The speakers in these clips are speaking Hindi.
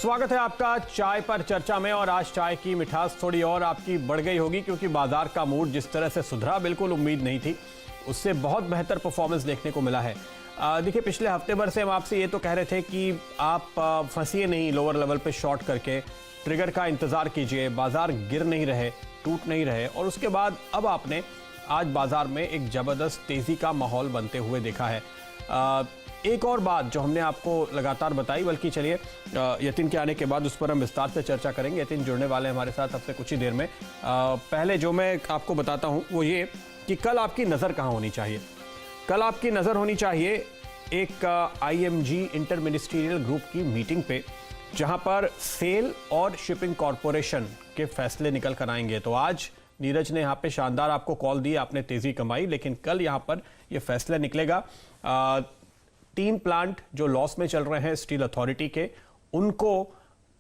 स्वागत है आपका चाय पर चर्चा में। और आज चाय की मिठास थोड़ी और आपकी बढ़ गई होगी क्योंकि बाजार का मूड जिस तरह से सुधरा, बिल्कुल उम्मीद नहीं थी, उससे बहुत बेहतर परफॉर्मेंस देखने को मिला है। देखिए, पिछले हफ्ते भर से हम आपसे ये तो कह रहे थे कि आप फंसिए नहीं लोअर लेवल पे शॉर्ट करके, ट्रिगर का इंतजार कीजिए, बाजार गिर नहीं रहे, टूट नहीं रहे। और उसके बाद अब आपने आज बाजार में एक जबरदस्त तेजी का माहौल बनते हुए देखा है। एक और बात जो हमने आपको लगातार बताई, बल्कि चलिए यतिन के आने के बाद उस पर हम विस्तार से चर्चा करेंगे। यतिन जुड़ने वाले हैं हमारे साथ अब से कुछ ही देर में। पहले जो मैं आपको बताता हूं वो ये कि कल आपकी नज़र कहां होनी चाहिए। कल आपकी नज़र होनी चाहिए एक IMG इंटर मिनिस्ट्रियल ग्रुप की मीटिंग पे, जहां पर सेल और शिपिंग कॉरपोरेशन के फैसले निकल कर आएंगे। तो आज नीरज ने यहाँ पे शानदार आपको कॉल दी, आपने तेजी कमाई, लेकिन कल यहाँ पर ये फैसला निकलेगा। 3 प्लांट जो लॉस में चल रहे हैं स्टील अथॉरिटी के, उनको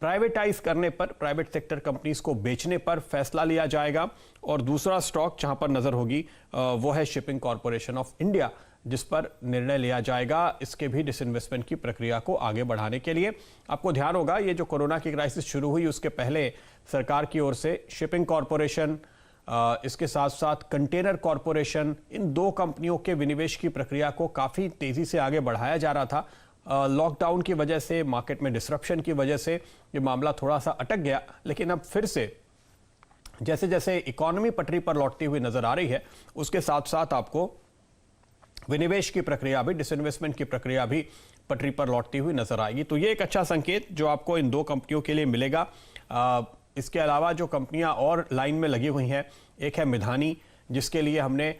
प्राइवेटाइज करने पर, प्राइवेट सेक्टर कंपनीज को बेचने पर फैसला लिया जाएगा। और दूसरा स्टॉक जहां पर नजर होगी वो है शिपिंग कॉरपोरेशन ऑफ इंडिया, जिस पर निर्णय लिया जाएगा इसके भी डिसइन्वेस्टमेंट की प्रक्रिया को आगे बढ़ाने के लिए। आपको ध्यान होगा ये जो कोरोना की क्राइसिस शुरू हुई उसके पहले सरकार की ओर से शिपिंग कॉरपोरेशन, इसके साथ साथ कंटेनर कॉरपोरेशन, इन 2 कंपनियों के विनिवेश की प्रक्रिया को काफ़ी तेज़ी से आगे बढ़ाया जा रहा था। लॉकडाउन की वजह से, मार्केट में डिसरप्शन की वजह से ये मामला थोड़ा सा अटक गया, लेकिन अब फिर से जैसे जैसे इकोनॉमी पटरी पर लौटती हुई नजर आ रही है, उसके साथ साथ आपको विनिवेश की प्रक्रिया भी, डिसइन्वेस्टमेंट की प्रक्रिया भी पटरी पर लौटती हुई नजर आएगी। तो ये एक अच्छा संकेत जो आपको इन 2 कंपनियों के लिए मिलेगा। इसके अलावा जो कंपनियां और लाइन में लगी हुई हैं, एक है मिधानी, जिसके लिए हमने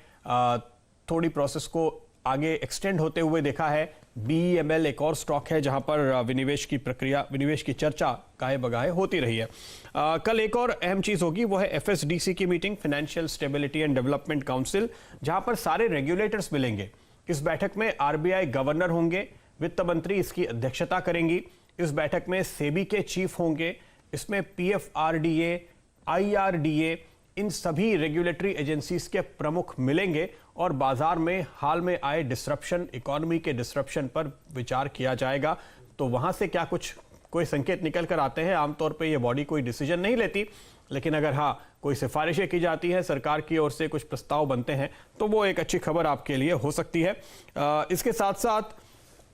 थोड़ी प्रोसेस को आगे एक्सटेंड होते हुए देखा है। BEML एक और स्टॉक है जहां पर विनिवेश की प्रक्रिया, विनिवेश की चर्चा काहे बगाहे होती रही है। कल एक और अहम चीज होगी, वो है FSDC की meeting, financial stability and development council, जहां पर सारे रेगुलेटर्स मिलेंगे। इस बैठक में RBI गवर्नर होंगे, वित्त मंत्री इसकी अध्यक्षता करेंगी। इस बैठक में सेबी के चीफ होंगे, इसमें PFRDA, IRDA, इन सभी रेगुलेटरी एजेंसीज के प्रमुख मिलेंगे और बाजार में हाल में आए डिसरप्शन, इकोनॉमी के डिसरप्शन पर विचार किया जाएगा। तो वहां से क्या कुछ कोई संकेत निकल कर आते हैं। आमतौर पे ये बॉडी कोई डिसीजन नहीं लेती, लेकिन अगर हाँ कोई सिफारिशें की जाती हैं, सरकार की ओर से कुछ प्रस्ताव बनते हैं, तो वो एक अच्छी खबर आपके लिए हो सकती है। इसके साथ साथ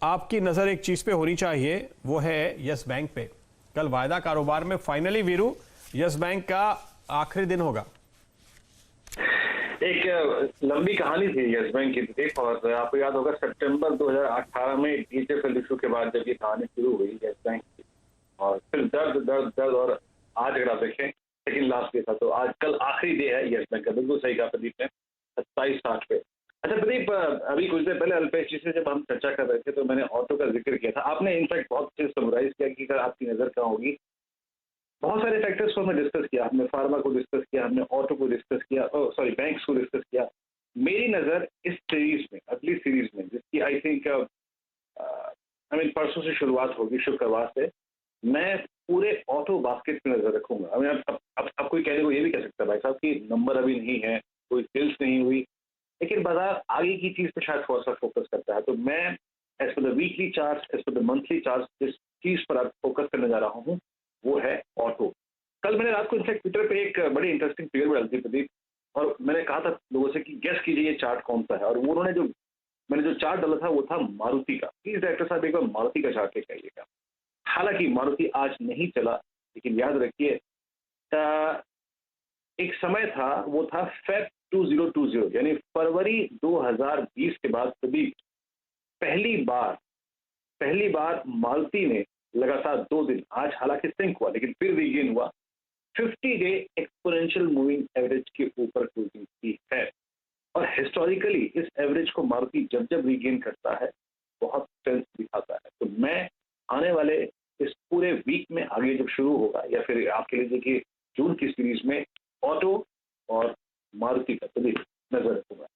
आपकी नजर एक चीज पे होनी चाहिए, वो है यस बैंक पे। कल वायदा कारोबार में फाइनली वीरू यस बैंक का आखिरी दिन होगा। एक लंबी कहानी थी यस बैंक की प्रदीप, और आपको याद होगा सितंबर 2018 में DHFL इशू के बाद जब ये कहानी शुरू हुई यस बैंक की, और फिर दर्द दर्द दर्द, और आज अगर आप देखें सेकंड लास्ट डे था, तो आज कल आखिरी डे है यस बैंक का। बिल्कुल सही कहा प्रदीप ने, 27/60 पे। अच्छा प्रदीप, अभी कुछ देर पहले अल्पेश जी से जब हम चर्चा कर रहे थे तो मैंने ऑटो का जिक्र किया था। आपने इनफैक्ट बहुत अच्छे समराइज किया कि अगर आपकी नजर कहाँ होगी। बहुत सारे फैक्टर्स को हमने डिस्कस किया, हमने फार्मा को डिस्कस किया, हमने ऑटो को डिस्कस किया, सॉरी बैंक्स को डिस्कस किया। मेरी नजर इस सीरीज में, अगली सीरीज में, जिसकी आई थिंक परसों से शुरुआत होगी, शुक्रवार से, मैं पूरे ऑटो बास्केट में नजर रखूंगा। अब कोई कहने को ये भी कह सकता है भाई साहब कि नंबर अभी नहीं है, कोई सेल्स नहीं हुई, लेकिन बाजार आगे की चीज पर शायद थोड़ा सा फोकस करता है। तो मैं एज पर द वीकली चार्ट, एज पर द मंथली चार्ट, जिस चीज पर आप फोकस करने जा रहा हूँ वो है ऑटो। कल मैंने रात को इनफैक्ट ट्विटर पे एक बड़ी इंटरेस्टिंग फिगर डाली थी प्रदीप, और मैंने कहा था लोगों से कि गेस कीजिए ये चार्ट कौन सा है, और वो उन्होंने मैंने जो चार्ट डाला था वो था मारुति का। प्लीज डायरेक्टर साहब एक बार मारुति का चार्ट लेकर आइएगा। हालांकि मारुति आज नहीं चला, लेकिन याद रखिए एक समय था, वो था Feb 2020, यानी फरवरी 2020 के बाद कभी पहली बार मारुति ने लगातार 2 दिन, आज हालांकि सिंक हुआ लेकिन फिर रीगेन हुआ, 50 डे एक्सपोनेंशियल मूविंग एवरेज के ऊपर क्लोजिंग की है। और हिस्टोरिकली इस एवरेज को मारुति जब जब रीगेन करता है बहुत स्ट्रेंथ दिखाता है। तो मैं आने वाले इस पूरे वीक में, आगे जब शुरू होगा, या फिर आपके लिए देखिए जून की सीरीज में, ऑटो और मारुति का कभी नजर रखूंगा।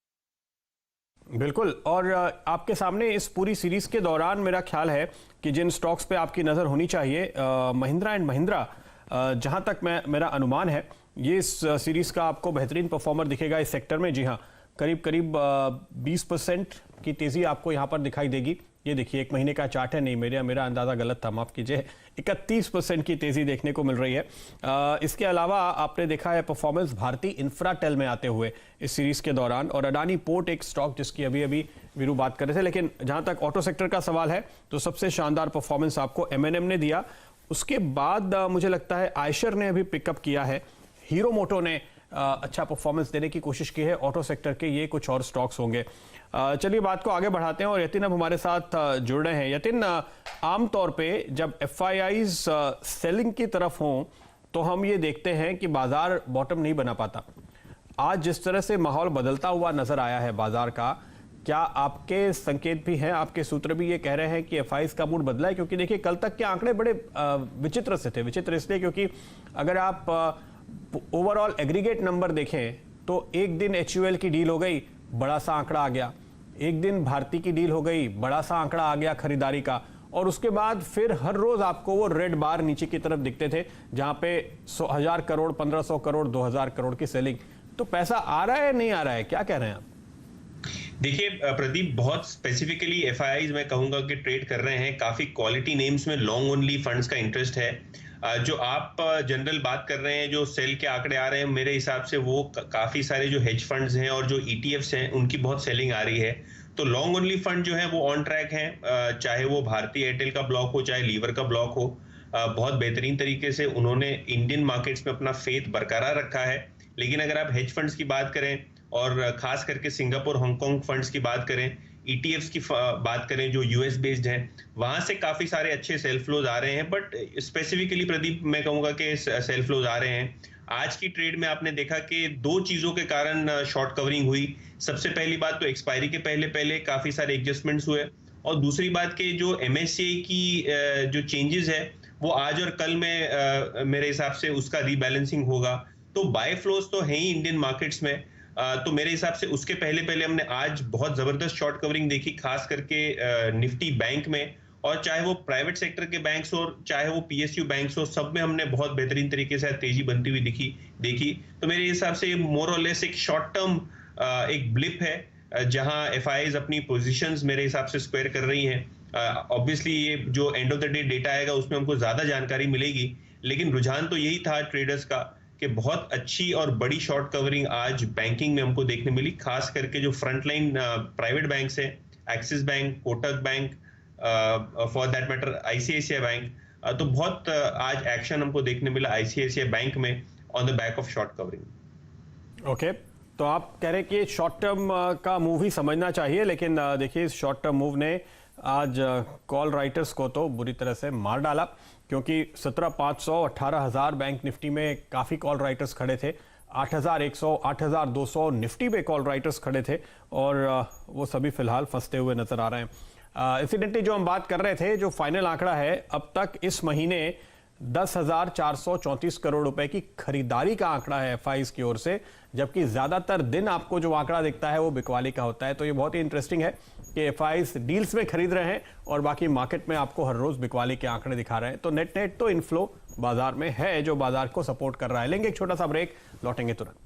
बिल्कुल, और आपके सामने इस पूरी सीरीज के दौरान मेरा ख्याल है कि जिन स्टॉक्स पे आपकी नज़र होनी चाहिए, महिंद्रा एंड महिंद्रा, जहां तक मेरा अनुमान है, ये इस सीरीज का आपको बेहतरीन परफॉर्मर दिखेगा इस सेक्टर में। जी हाँ, करीब 20% की तेज़ी आपको यहाँ पर दिखाई देगी। ये देखिए 1 महीने का चार्ट है, नहीं मेरा अंदाज़ा गलत था, माफ़ कीजिए। 31% की तेज़ी देखने को मिल रही है। इसके अलावा आपने देखा है परफॉर्मेंस भारतीय इंफ्राटेल में आते हुए इस सीरीज़ के दौरान, और अडानी पोर्ट एक स्टॉक जिसकी अभी अभी वीरू बात कर रहे थे। लेकिन जहाँ तक ऑटो सेक्टर का सवाल है तो सबसे शानदार परफॉर्मेंस आपको M&M ने दिया। उसके बाद मुझे लगता है आयशर ने अभी पिकअप किया है, हीरो मोटो ने अच्छा परफॉर्मेंस देने की कोशिश की है ऑटो सेक्टर के, ये कुछ और स्टॉक्स होंगे। चलिए बात को आगे बढ़ाते हैं और यतिन अब हमारे साथ जुड़ रहे हैं। यतिन, आमतौर पे जब FIIs सेलिंग की तरफ हों तो हम ये देखते हैं कि बाजार बॉटम नहीं बना पाता। आज जिस तरह से माहौल बदलता हुआ नजर आया है बाजार का, क्या आपके संकेत भी हैं, आपके सूत्र भी ये कह रहे हैं कि FIIs का मूड बदला है? क्योंकि देखिए कल तक के आंकड़े बड़े विचित्र से थे। विचित्र इसलिए क्योंकि अगर आप ओवरऑल एग्रीगेट नंबर देखें तो एक दिन HUL की डील हो गई, बड़ा सा आंकड़ा आ गया, एक दिन भारती की डील हो गई, बड़ा सा आंकड़ा आ गया खरीदारी का, और उसके बाद फिर हर रोज आपको वो रेड बार नीचे की तरफ दिखते थे जहां पे 1000 करोड़, 1500 करोड़, 2000 करोड़ की सेलिंग। तो पैसा आ रहा है, नहीं आ रहा है, क्या कह रहे हैं आप? देखिए प्रदीप, बहुत स्पेसिफिकली FIIs मैं कहूंगा कि ट्रेड कर रहे हैं। काफी क्वालिटी नेम्स में लॉन्ग ओनली फंड्स का इंटरेस्ट है। जो आप जनरल बात कर रहे हैं, जो सेल के आंकड़े आ रहे हैं, मेरे हिसाब से वो काफी सारे जो हेज फंड्स हैं और जो ETFs हैं उनकी बहुत सेलिंग आ रही है। तो लॉन्ग ओनली फंड जो है वो ऑन ट्रैक हैं, चाहे वो भारतीय एयरटेल का ब्लॉक हो, चाहे लीवर का ब्लॉक हो। बहुत बेहतरीन तरीके से उन्होंने इंडियन मार्केट्स में अपना फेथ बरकरार रखा है। लेकिन अगर आप हेज फंड्स की बात करें और खास करके सिंगापुर हांगकांग फंड्स की बात करें, ETFs की बात करें जो US बेस्ड हैं, वहां से काफी सारे अच्छे सेल फ्लोज आ रहे हैं। बट स्पेसिफिकली प्रदीप मैं कहूंगा कि सेल फ्लोज आ रहे हैं। आज की ट्रेड में आपने देखा कि 2 चीजों के कारण शॉर्ट कवरिंग हुई। सबसे पहली बात तो एक्सपायरी के पहले काफी सारे एडजस्टमेंट्स हुए, और दूसरी बात कि जो MSCI की जो चेंजेस है वो आज और कल में मेरे हिसाब से उसका रीबैलेंसिंग होगा। तो बाय फ्लोज तो है ही इंडियन मार्केट्स में। तो मेरे हिसाब से उसके पहले हमने आज बहुत जबरदस्त शॉर्ट कवरिंग देखी, खास करके निफ्टी बैंक में, और चाहे वो प्राइवेट सेक्टर के बैंक्स हो, चाहे वो PSU बैंक्स हो, सब में हमने बहुत बेहतरीन तरीके से तेजी बनती हुई देखी। तो मेरे हिसाब से ये मोर और लेस एक शॉर्ट टर्म एक ब्लिप है, जहां FIIs अपनी पोजीशंस मेरे हिसाब से स्क्वायर कर रही हैं। ऑब्वियसली ये जो end of the day data आएगा उसमें हमको ज्यादा जानकारी मिलेगी, लेकिन रुझान तो यही था ट्रेडर्स का कि बहुत अच्छी और बड़ी शॉर्ट कवरिंग आज बैंकिंग में हमको देखने मिली, खास करके जो फ्रंटलाइन प्राइवेट बैंक्स हैं, axis bank, Kotak bank, for that matter ICICI bank. तो बहुत आज एक्शन हमको देखने मिला ICICI बैंक में on the back of short covering. Okay, तो आप कह रहे हैं कि शॉर्ट टर्म का मूव ही समझना चाहिए, लेकिन देखिए इस शॉर्ट टर्म मूव ने आज कॉल राइटर्स को तो बुरी तरह से मार डाला, क्योंकि 17,500, 18,000 बैंक निफ्टी में काफ़ी कॉल राइटर्स खड़े थे, 8,100, 8,200 निफ्टी पे कॉल राइटर्स खड़े थे, और वो सभी फिलहाल फंसते हुए नजर आ रहे हैं। इंसिडेंटली जो हम बात कर रहे थे, जो फाइनल आंकड़ा है अब तक इस महीने 10,434 करोड़ रुपए की खरीदारी का आंकड़ा है FIIs की ओर से, जबकि ज्यादातर दिन आपको जो आंकड़ा दिखता है वो बिकवाली का होता है। तो ये बहुत ही इंटरेस्टिंग है कि FIIs डील्स में खरीद रहे हैं और बाकी मार्केट में आपको हर रोज बिकवाली के आंकड़े दिखा रहे हैं। तो नेट तो इनफ्लो बाजार में है जो बाजार को सपोर्ट कर रहा है। लेंगे एक छोटा सा ब्रेक, लौटेंगे तुरंत।